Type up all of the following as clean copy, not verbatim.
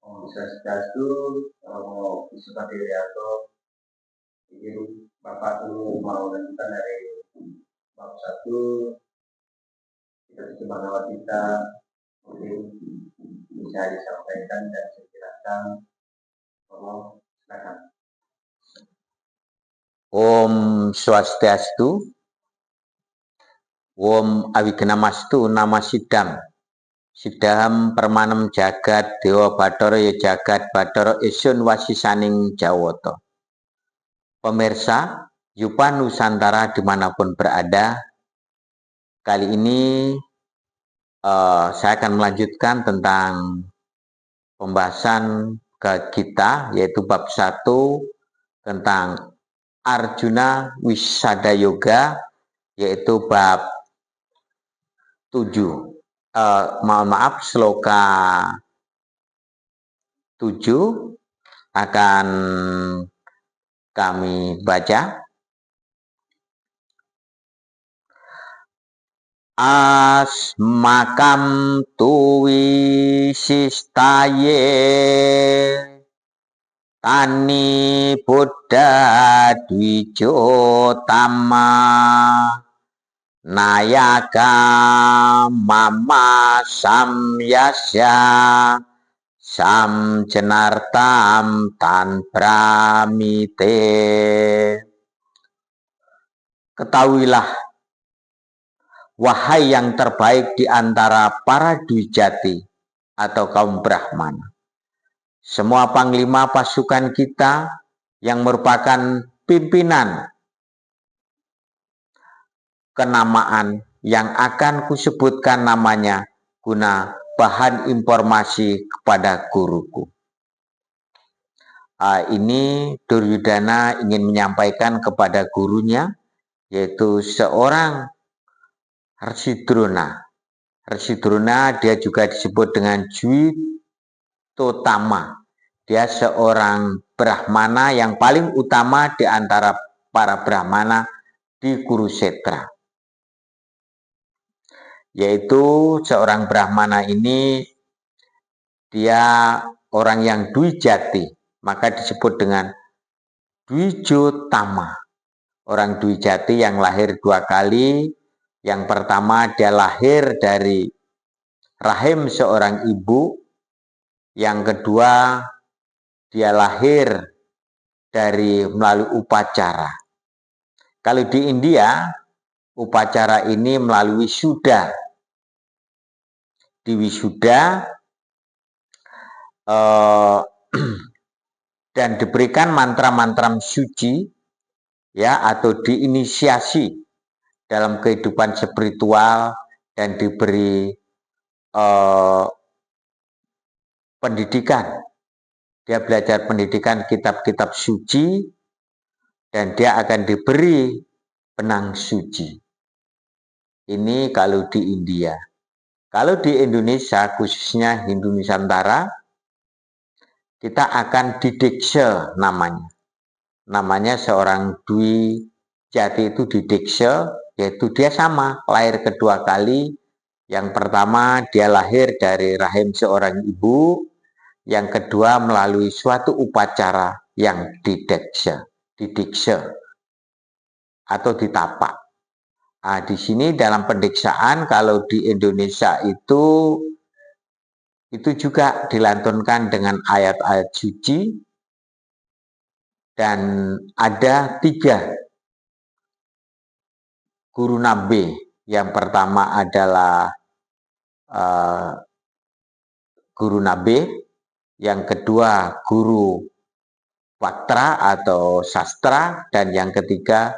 Om Swastiastu, Namo Visuddhiriyato. Ini Bapak dulu mau lanjutkan dari bab 1. Kita semangat kita mungkin bisa disampaikan dan dijelaskan. Tolong silakan. Om Swastiastu, Om Awignamastu Namasidam, Sidam Permanem Jagat Dewa Bathara ya Jagat Bathara Isun Wasisaning Jawata. Pemirsa Yupa Nusantara dimanapun berada, kali ini saya akan melanjutkan tentang pembahasan kita, yaitu bab 1 tentang Arjuna Wisada Yoga, yaitu bab 7. Sloka 7 akan kami baca. Asmakam tuwi sistaye tani Buddha Dwijotama Nayaka mama samyasya sam jenartam tan pramite. Ketahuilah, wahai yang terbaik di antara para Dwijati atau kaum Brahmana, semua panglima pasukan kita yang merupakan pimpinan kenamaan yang akan kusebutkan namanya guna bahan informasi kepada guruku. Ini Duryudana ingin menyampaikan kepada gurunya, yaitu seorang Harsidrona. Harsidrona dia juga disebut dengan Dwitotama. Dia seorang Brahmana yang paling utama di antara para Brahmana di Kurukshetra. Yaitu seorang Brahmana ini dia orang yang Dwijati, maka disebut dengan Dwijotama. Orang Dwijati yang lahir 2 kali. Yang pertama dia lahir dari rahim seorang ibu. Yang kedua dia lahir melalui upacara. Kalau di India upacara ini melalui wisuda. Di wisuda dan diberikan mantra-mantra suci, ya, atau diinisiasi dalam kehidupan spiritual dan diberi pendidikan. Dia belajar pendidikan kitab-kitab suci dan dia akan diberi benang suci. Ini kalau di India. Kalau di Indonesia, khususnya Hindu Nusantara, kita akan didikse namanya. Namanya seorang Dwijati itu didikse, yaitu dia sama, lahir kedua kali. Yang pertama dia lahir dari rahim seorang ibu, yang kedua melalui suatu upacara yang didikse atau ditapak. Di sini dalam pendiksaan kalau di Indonesia itu juga dilantunkan dengan ayat-ayat suci dan ada 3 guru nabi. Yang pertama adalah guru nabi, yang kedua guru Patra atau sastra, dan yang ketiga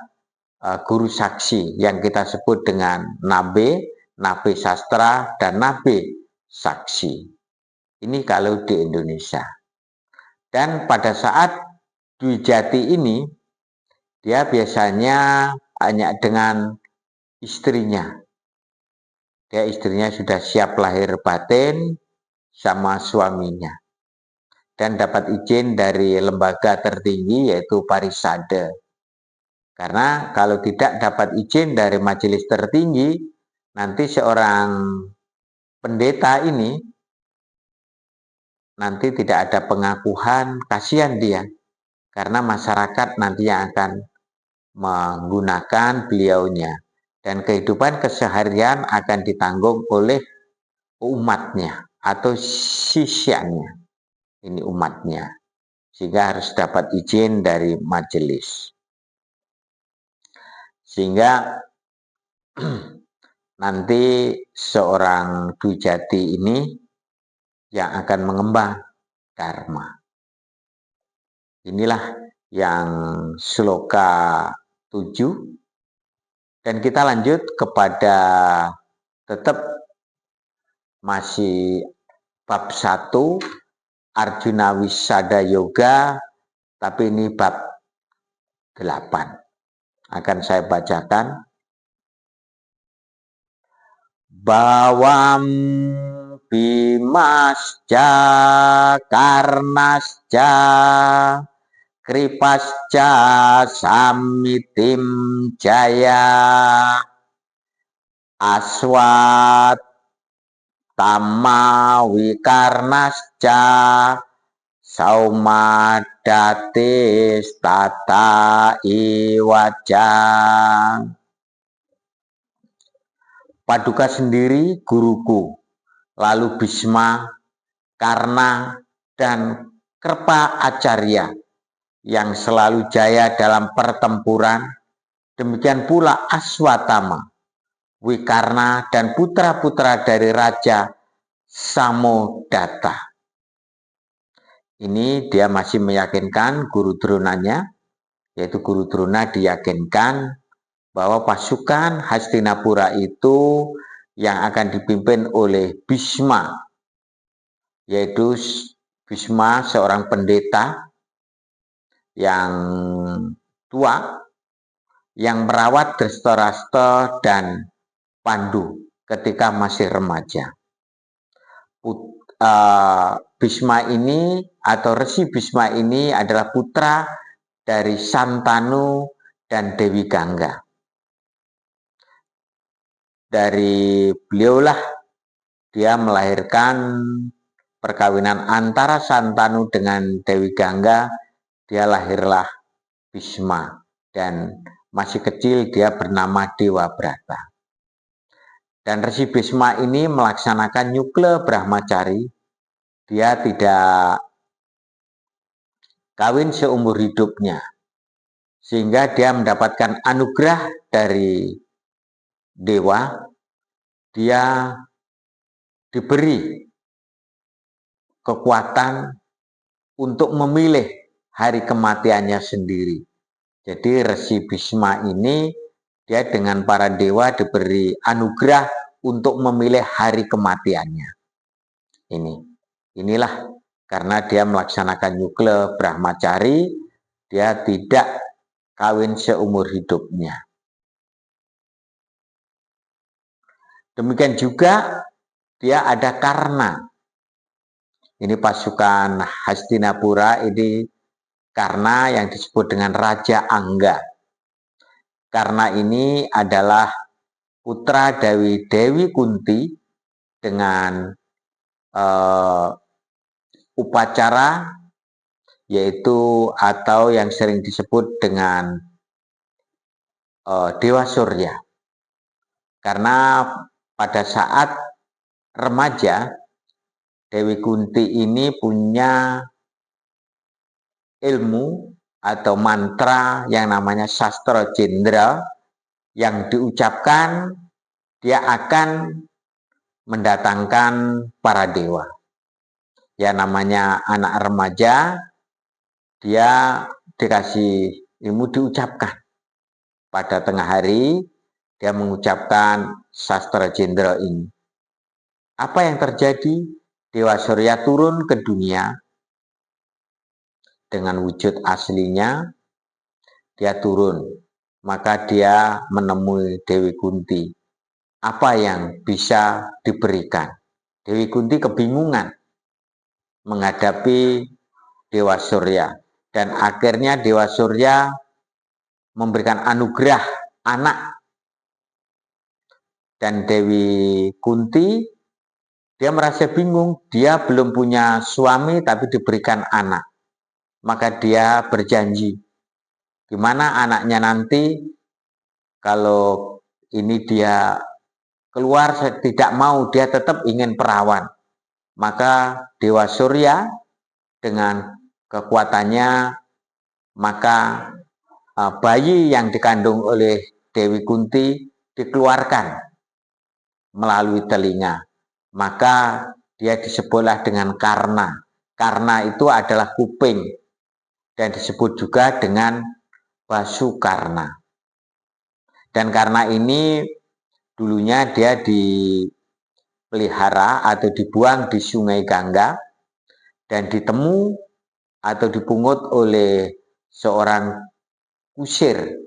guru saksi yang kita sebut dengan nabi, nabi sastra, dan nabi saksi. Ini kalau di Indonesia. Dan pada saat Dwijati ini, dia biasanya hanya dengan istrinya. Dia istrinya sudah siap lahir batin sama suaminya. Dan dapat izin dari lembaga tertinggi yaitu Parisade. Karena kalau tidak dapat izin dari majelis tertinggi, nanti seorang pendeta ini nanti tidak ada pengakuan, kasihan dia. Karena masyarakat nanti yang akan menggunakan beliaunya. Dan kehidupan keseharian akan ditanggung oleh umatnya atau sisyanya. Ini umatnya. Sehingga harus dapat izin dari majelis. Sehingga nanti seorang Dwijati ini yang akan mengemban dharma. Inilah yang sloka 7. Dan kita lanjut kepada tetap masih bab 1 Arjuna Wisada Yoga, tapi ini bab 8. Akan saya bacakan. Bawam Bimasca Karnasca Kripasca Samitim Jaya Aswat Tama Wikarnasca Saumadatis Tata Iwaja. Paduka sendiri guruku, lalu Bhisma, Karna, dan Kerpa Acarya yang selalu jaya dalam pertempuran, demikian pula Aswatama, Wikarna, dan putra-putra dari Raja Samodata. Ini dia masih meyakinkan guru Dronanya, yaitu guru Drona diyakinkan bahwa pasukan Hastinapura itu yang akan dipimpin oleh Bhisma, yaitu Bhisma seorang pendeta yang tua yang merawat Dhritarashtra dan Pandu ketika masih remaja. Bhisma ini atau Resi Bhisma ini adalah putra dari Santanu dan Dewi Gangga. Dari beliaulah dia melahirkan perkawinan antara Santanu dengan Dewi Gangga, dia lahirlah Bhisma, dan masih kecil dia bernama Dewa Brata. Dan Resi Bhisma ini melaksanakan Nyukla Brahmacari, dia tidak kawin seumur hidupnya, sehingga dia mendapatkan anugerah dari dewa, dia diberi kekuatan untuk memilih hari kematiannya sendiri. Jadi Resi Bhisma ini dia dengan para dewa diberi anugerah untuk memilih hari kematiannya. Inilah karena dia melaksanakan Nyukla Brahmacari, dia tidak kawin seumur hidupnya. Demikian juga dia ada Karna. Ini pasukan Hastinapura, ini Karna yang disebut dengan Raja Angga. Karna ini adalah putra dari Dewi Kunti dengan upacara, yaitu atau yang sering disebut dengan Dewa Surya. Karena pada saat remaja, Dewi Kunti ini punya ilmu atau mantra yang namanya Sastra Jendra, yang diucapkan dia akan mendatangkan para dewa. Ya namanya anak remaja, dia dikasih ilmu diucapkan. Pada tengah hari, dia mengucapkan Sastra Jendra ini. Apa yang terjadi? Dewa Surya turun ke dunia dengan wujud aslinya, dia turun. Maka dia menemui Dewi Kunti. Apa yang bisa diberikan? Dewi Kunti kebingungan menghadapi Dewa Surya. Dan akhirnya Dewa Surya memberikan anugerah anak. Dan Dewi Kunti Dia merasa bingung, dia belum punya suami tapi diberikan anak. Maka dia berjanji, gimana anaknya nanti kalau ini dia keluar tidak mau, dia tetap ingin perawan. Maka Dewa Surya dengan kekuatannya, maka bayi yang dikandung oleh Dewi Kunti dikeluarkan melalui telinga. Maka dia disebutlah dengan Karna. Karna itu adalah kuping dan disebut juga dengan Basukarna. Dan karena ini dulunya dia dipelihara atau dibuang di Sungai Gangga dan ditemu atau dipungut oleh seorang kusir,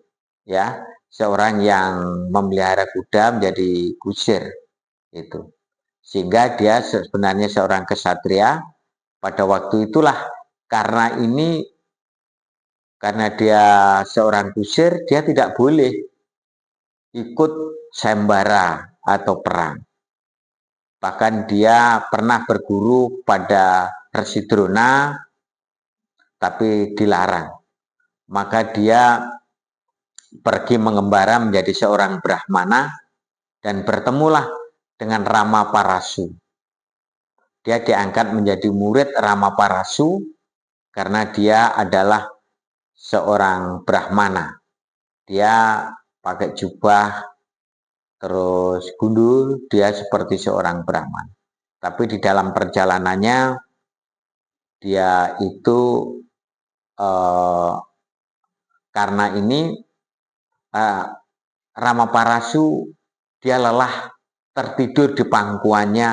ya, seorang yang memelihara kuda menjadi kusir itu. Sehingga dia sebenarnya seorang kesatria pada waktu itulah. Karena dia seorang kusir, dia tidak boleh ikut sayembara atau perang. Bahkan dia pernah berguru pada Resi Drona, tapi dilarang. Maka dia pergi mengembara menjadi seorang Brahmana dan bertemulah dengan Rama Parasu. Dia diangkat menjadi murid Rama Parasu karena dia adalah seorang Brahmana. Dia pakai jubah, terus gundul, dia seperti seorang Brahman. Tapi di dalam perjalanannya, dia itu karena ini Rama Parasu, dia lelah tertidur di pangkuannya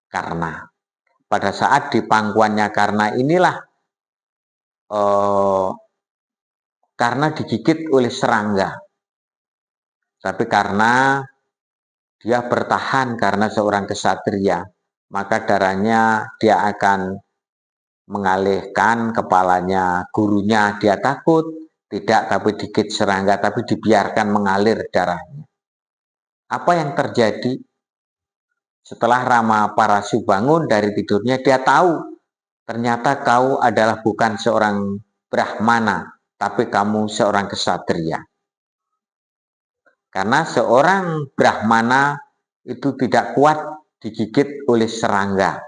Karna. Pada saat di pangkuannya Karna inilah Karna digigit oleh serangga. Tapi karena dia bertahan karena seorang kesatria, maka darahnya dia akan mengalihkan kepalanya gurunya. Dia takut, tidak tapi digigit serangga, tapi dibiarkan mengalir darahnya. Apa yang terjadi? Setelah Rama Parasu bangun dari tidurnya, dia tahu ternyata kau adalah bukan seorang Brahmana, tapi kamu seorang kesatria. Karena seorang Brahmana itu tidak kuat digigit oleh serangga.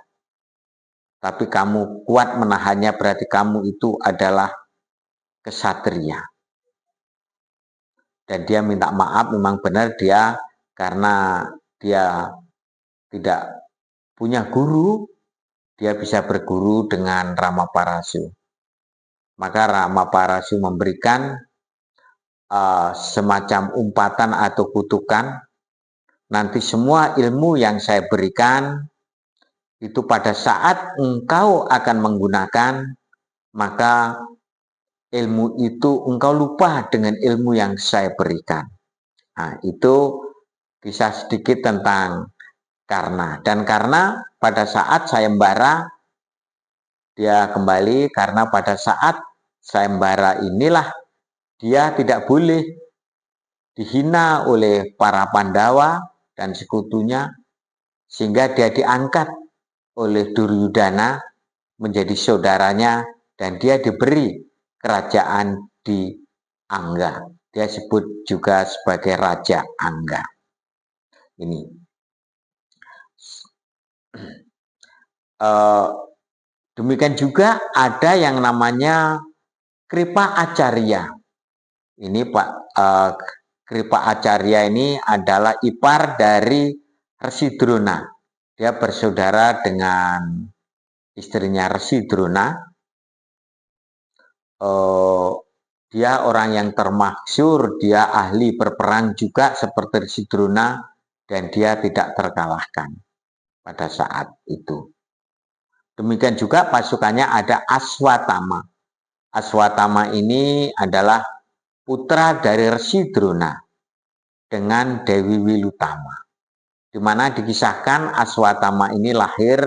Tapi kamu kuat menahannya, berarti kamu itu adalah kesatria. Dan dia minta maaf, memang benar dia karena dia tidak punya guru, dia bisa berguru dengan Rama Parasu. Maka Rama Parasu memberikan semacam umpatan atau kutukan, nanti semua ilmu yang saya berikan itu pada saat engkau akan menggunakan, maka ilmu itu engkau lupa dengan ilmu yang saya berikan. Nah, itu kisah sedikit tentang Karna. Dan karena pada saat sayembara dia kembali, karena pada saat sayembara inilah dia tidak boleh dihina oleh para Pandawa dan sekutunya, sehingga dia diangkat oleh Duryudana menjadi saudaranya dan dia diberi kerajaan di Angga. Dia sebut juga sebagai Raja Angga. Ini. Demikian juga ada yang namanya Kripa Acarya. Ini Pak Kripa Acarya ini adalah ipar dari Resi Drona. Dia bersaudara dengan istrinya Resi Drona. Dia orang yang termaksur, dia ahli berperang juga seperti Resi Drona, dan dia tidak terkalahkan pada saat itu. Demikian juga pasukannya ada Aswatama. Aswatama ini adalah putra dari Resi Drona dengan Dewi Wilutama. Di mana dikisahkan Aswatama ini lahir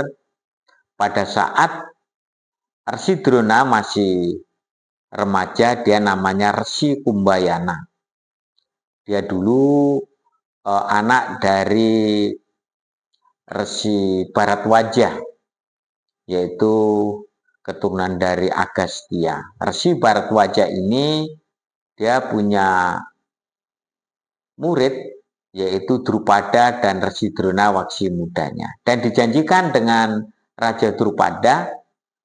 pada saat Resi Drona masih remaja, dia namanya Resi Kumbayana. Dia dulu anak dari Resi Bharadwaja, yaitu keturunan dari Agastya. Resi Bharadwaja ini dia punya murid yaitu Drupada dan Resi Drona waksi mudanya. Dan dijanjikan dengan Raja Drupada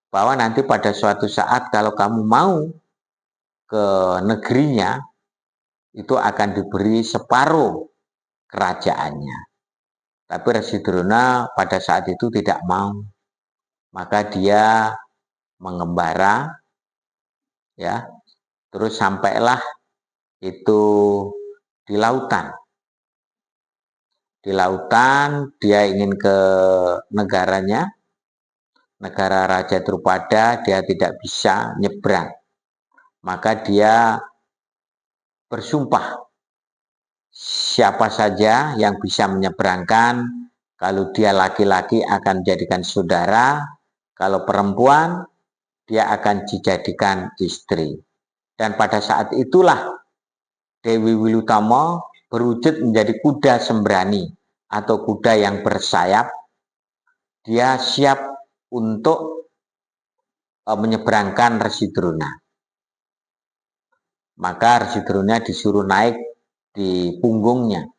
bahwa nanti pada suatu saat kalau kamu mau ke negerinya, itu akan diberi separuh kerajaannya. Tapi Resi Drona pada saat itu tidak mau. Maka dia mengembara, ya, terus sampailah itu di lautan. Di lautan dia ingin ke negaranya, negara Raja Drupada, dia tidak bisa nyebrang. Maka dia bersumpah, siapa saja yang bisa menyeberangkan, kalau dia laki-laki akan dijadikan saudara, kalau perempuan dia akan dijadikan istri. Dan pada saat itulah Dewi Wilutama berwujud menjadi kuda sembrani atau kuda yang bersayap. Dia siap untuk menyeberangkan Resi Drona. Maka Resi Drona disuruh naik di punggungnya.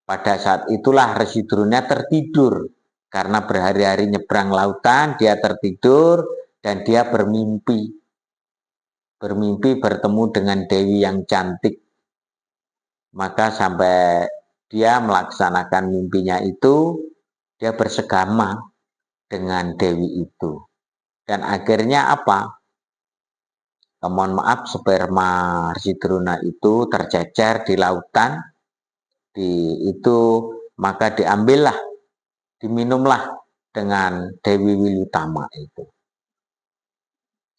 Pada saat itulah Resi Drona tertidur karena berhari-hari nyebrang lautan, dia tertidur dan dia bermimpi bertemu dengan Dewi yang cantik. Maka sampai dia melaksanakan mimpinya itu, dia bersegama dengan Dewi itu. Dan akhirnya apa? Mohon maaf, sperma Resi Drona itu tercecer di lautan. Maka diambillah, diminumlah dengan Dewi Wilutama itu.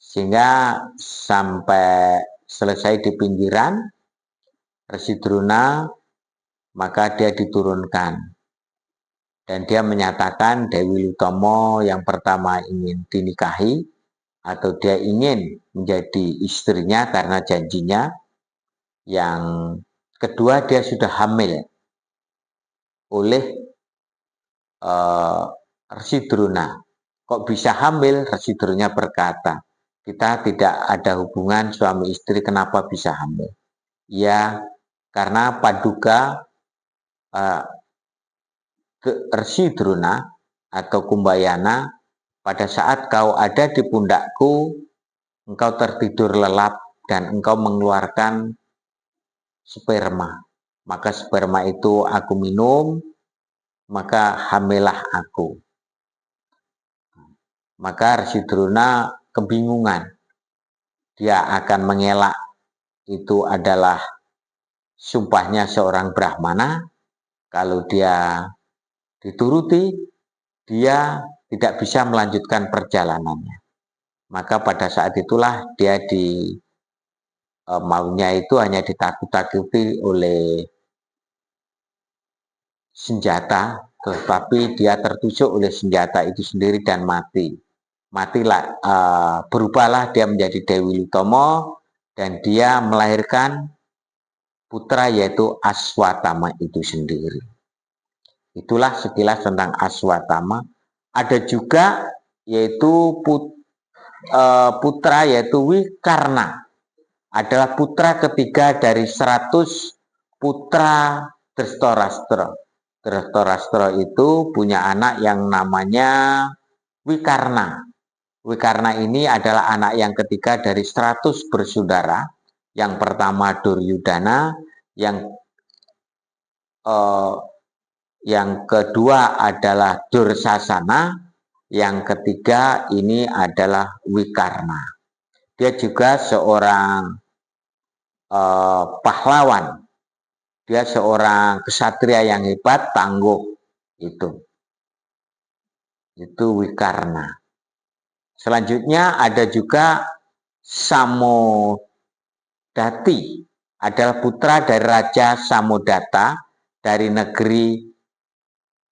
Sehingga sampai selesai di pinggiran Resi Drona, maka dia diturunkan. Dan dia menyatakan Dewi Wilutama yang pertama ingin dinikahi, atau dia ingin menjadi istrinya karena janjinya. Yang kedua, dia sudah hamil oleh Resi Drona. Kok bisa hamil? Resi Drona berkata, kita tidak ada hubungan suami istri, kenapa bisa hamil? Ya, karena Paduka Resi Drona atau Kumbayana, pada saat kau ada di pundakku, engkau tertidur lelap dan engkau mengeluarkan sperma. Maka sperma itu aku minum, maka hamillah aku. Maka Resi Drona kebingungan. Dia akan mengelak, itu adalah sumpahnya seorang Brahmana. Kalau dia dituruti, dia tidak bisa melanjutkan perjalanannya. Maka pada saat itulah dia maunya itu hanya ditakut-takuti oleh senjata, tetapi dia tertusuk oleh senjata itu sendiri dan mati. Matilah, berubahlah dia menjadi Dewi Wilutama dan dia melahirkan putra yaitu Aswatama itu sendiri. Itulah sekilas tentang Aswatama. Ada juga yaitu putra yaitu Wikarna. Adalah putra ketiga dari 100 putra Dhritarashtra. Dhritarashtra itu punya anak yang namanya Wikarna. Wikarna ini adalah anak yang ketiga dari 100 bersaudara. Yang pertama Duryudana, yang kedua adalah Dursasana, yang ketiga ini adalah Wikarna. Dia juga seorang pahlawan. Dia seorang kesatria yang hebat, tangguh. Itu Wikarna. Selanjutnya ada juga Samodati, adalah putra dari Raja Samodata dari negeri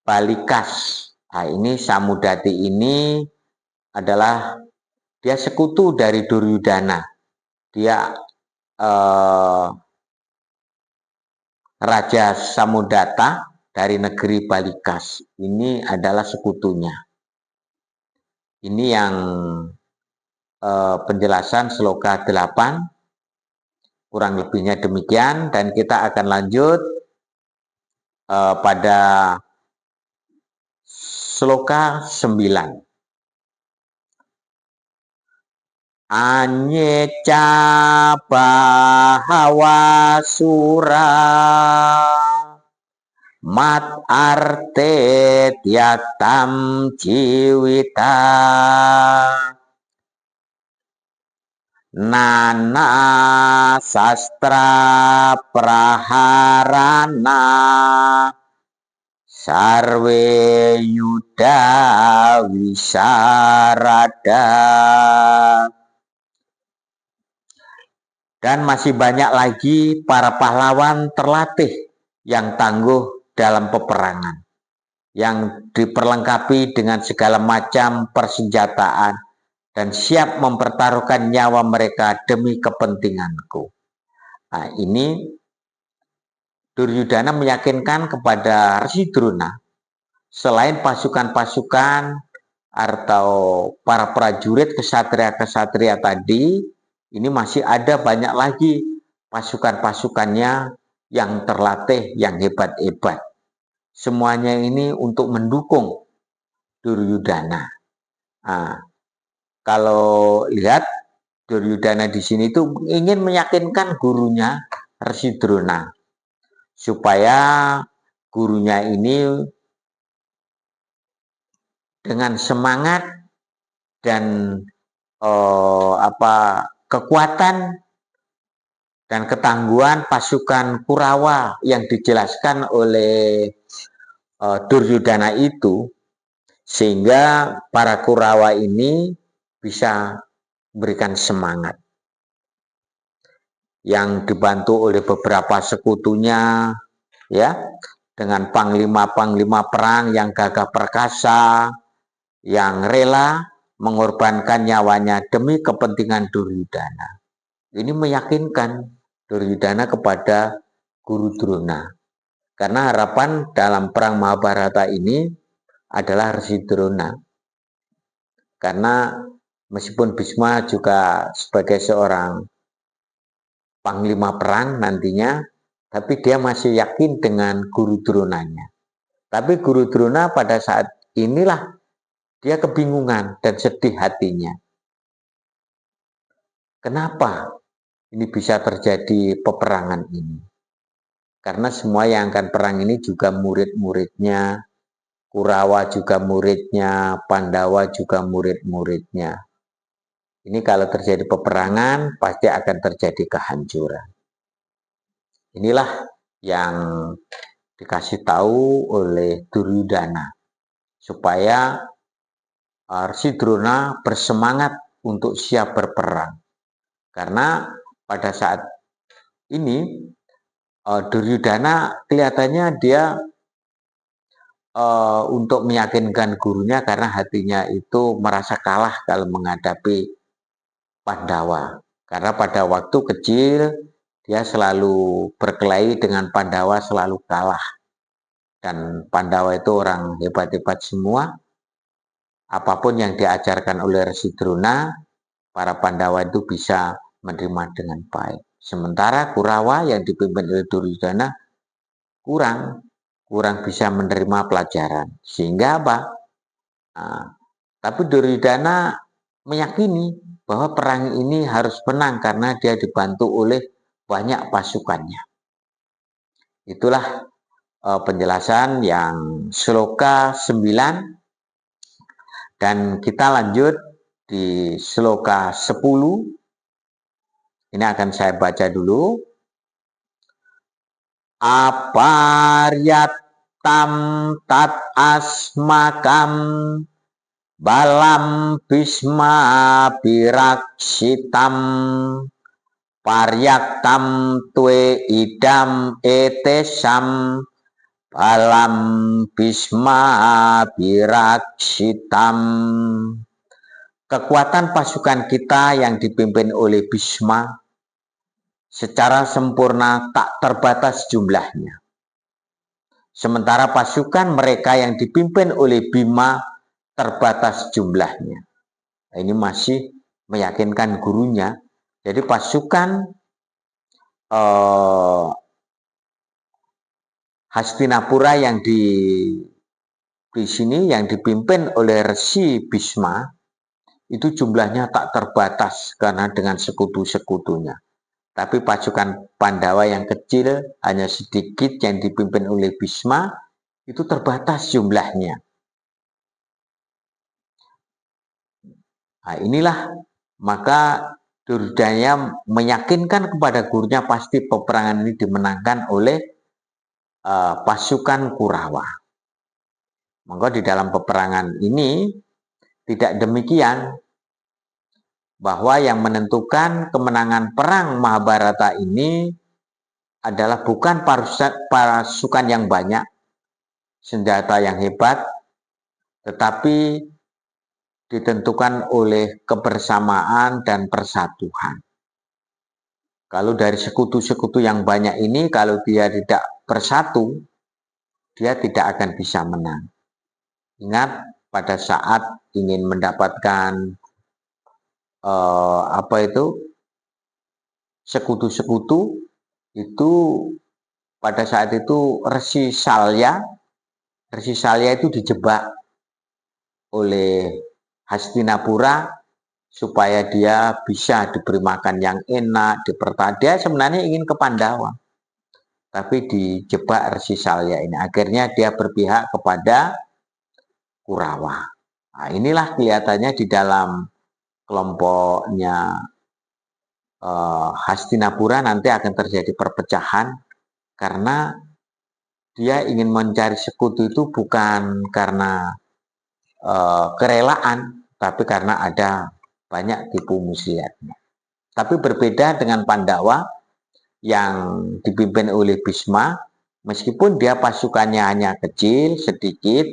Balikas. Nah, ini Samodati ini adalah dia sekutu dari Duryudana. Dia Raja Samodata dari negeri Balikas. Ini adalah sekutunya. Ini yang penjelasan Sloka 8, kurang lebihnya demikian, dan kita akan lanjut pada Sloka 9. Anyeca bahawa sura mat arte tiatam jiwita nana sastra praharana sarwe yuda wisarada. Dan masih banyak lagi para pahlawan terlatih yang tangguh dalam peperangan, yang diperlengkapi dengan segala macam persenjataan dan siap mempertaruhkan nyawa mereka demi kepentinganku. Nah, ini Duryudana meyakinkan kepada Resi Drona, selain pasukan-pasukan atau para prajurit kesatria-kesatria tadi, ini masih ada banyak lagi pasukan-pasukannya yang terlatih, yang hebat-hebat. Semuanya ini untuk mendukung Duryudana. Nah, kalau lihat Duryudana di sini itu ingin meyakinkan gurunya Resi Drona supaya gurunya ini dengan semangat dan kekuatan dan ketangguhan pasukan Kurawa yang dijelaskan oleh Duryudana itu, sehingga para Kurawa ini bisa memberikan semangat. Yang dibantu oleh beberapa sekutunya, ya, dengan panglima-panglima perang yang gagah perkasa, yang rela mengorbankan nyawanya demi kepentingan Duryudana. Ini meyakinkan Duryudana kepada Guru Drona. Karena harapan dalam perang Mahabharata ini adalah Resi Drona. Karena meskipun Bhisma juga sebagai seorang panglima perang nantinya, tapi dia masih yakin dengan Guru Dronanya. Tapi Guru Drona pada saat inilah dia kebingungan dan sedih hatinya. Kenapa ini bisa terjadi peperangan ini? Karena semua yang akan perang ini juga murid-muridnya, Kurawa juga muridnya, Pandawa juga murid-muridnya. Ini kalau terjadi peperangan, pasti akan terjadi kehancuran. Inilah yang dikasih tahu oleh Duryudana, supaya Resi Drona bersemangat untuk siap berperang. Karena pada saat ini Duryudana kelihatannya dia untuk meyakinkan gurunya karena hatinya itu merasa kalah kalau menghadapi Pandawa. Karena pada waktu kecil dia selalu berkelahi dengan Pandawa, selalu kalah. Dan Pandawa itu orang hebat-hebat semua. Apapun yang diajarkan oleh Resi Drona, para Pandawa itu bisa menerima dengan baik. Sementara Kurawa yang dipimpin oleh Duryudana kurang bisa menerima pelajaran. Sehingga apa? Tapi Duryudana meyakini bahwa perang ini harus menang karena dia dibantu oleh banyak pasukannya. Itulah penjelasan yang Sloka 9. Dan kita lanjut di Sloka 10. Ini akan saya baca dulu. Aparyatam tat asmakam balam Bhisma biraksitam paryaktam tue idam etesam balam Bhisma biraksitam. Kekuatan pasukan kita yang dipimpin oleh Bhisma secara sempurna tak terbatas jumlahnya. Sementara pasukan mereka yang dipimpin oleh Bima terbatas jumlahnya. Nah, ini masih meyakinkan gurunya. Jadi pasukan Hastinapura yang di sini yang dipimpin oleh Resi Bisma itu jumlahnya tak terbatas karena dengan sekutu-sekutunya. Tapi pasukan Pandawa yang kecil hanya sedikit yang dipimpin oleh Bisma itu terbatas jumlahnya. Nah, inilah maka Duryodhana meyakinkan kepada gurunya pasti peperangan ini dimenangkan oleh pasukan Kurawa. Maka di dalam peperangan ini tidak demikian, bahwa yang menentukan kemenangan perang Mahabharata ini adalah bukan pasukan yang banyak, senjata yang hebat, tetapi ditentukan oleh kebersamaan dan persatuan. Kalau dari sekutu-sekutu yang banyak ini, kalau dia tidak bersatu, dia tidak akan bisa menang. Ingat, pada saat ingin mendapatkan sekutu-sekutu itu, pada saat itu Resi Salya itu dijebak oleh Hastinapura supaya dia bisa diberi makan yang enak, dipertahankan. Dia sebenarnya ingin ke Pandawa, tapi dijebak Resi Salya ini. Akhirnya dia berpihak kepada Kurawa. Nah, inilah kelihatannya di dalam kelompoknya Hastinapura nanti akan terjadi perpecahan karena dia ingin mencari sekutu itu bukan karena kerelaan, tapi karena ada banyak tipu muslihatnya. Tapi berbeda dengan Pandawa yang dipimpin oleh Bisma, meskipun dia pasukannya hanya kecil, sedikit,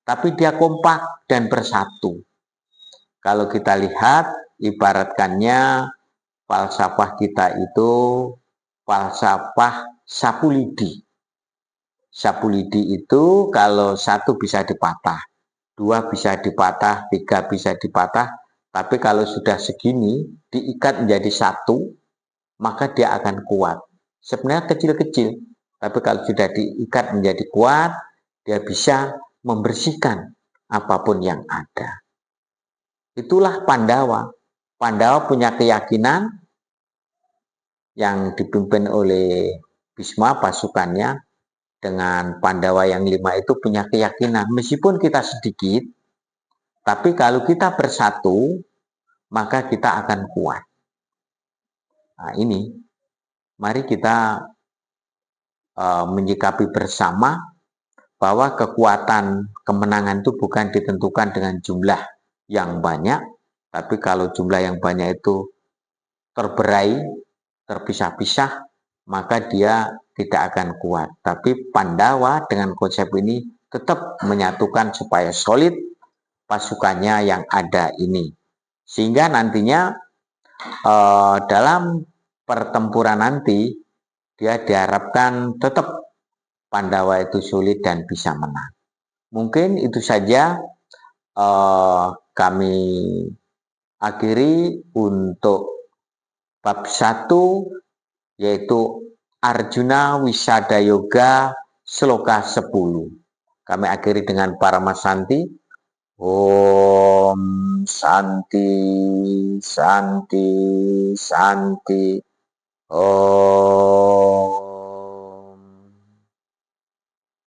tapi dia kompak dan bersatu. Kalau kita lihat, ibaratkannya falsafah kita itu falsafah sapu lidi. Sapu lidi itu kalau satu bisa dipatah, dua bisa dipatah, tiga bisa dipatah, tapi kalau sudah segini diikat menjadi satu, maka dia akan kuat. Sebenarnya kecil-kecil, tapi kalau sudah diikat menjadi kuat, dia bisa membersihkan apapun yang ada. Itulah Pandawa. Pandawa punya keyakinan yang dipimpin oleh Bisma pasukannya, dengan Pandawa yang 5 itu punya keyakinan, meskipun kita sedikit, tapi kalau kita bersatu, maka kita akan kuat. Nah, ini, mari kita menyikapi bersama bahwa kekuatan kemenangan itu bukan ditentukan dengan jumlah yang banyak, tapi kalau jumlah yang banyak itu terberai, terpisah-pisah, maka dia tidak akan kuat. Tapi Pandawa dengan konsep ini tetap menyatukan supaya solid pasukannya yang ada ini. Sehingga nantinya dalam pertempuran nanti dia diharapkan tetap Pandawa itu solid dan bisa menang. Mungkin itu saja kami akhiri untuk bab 1, yaitu Arjuna Wisada Yoga Sloka 10. Kami akhiri dengan Paramasanti. Om Santi, Santi, Santi. Om.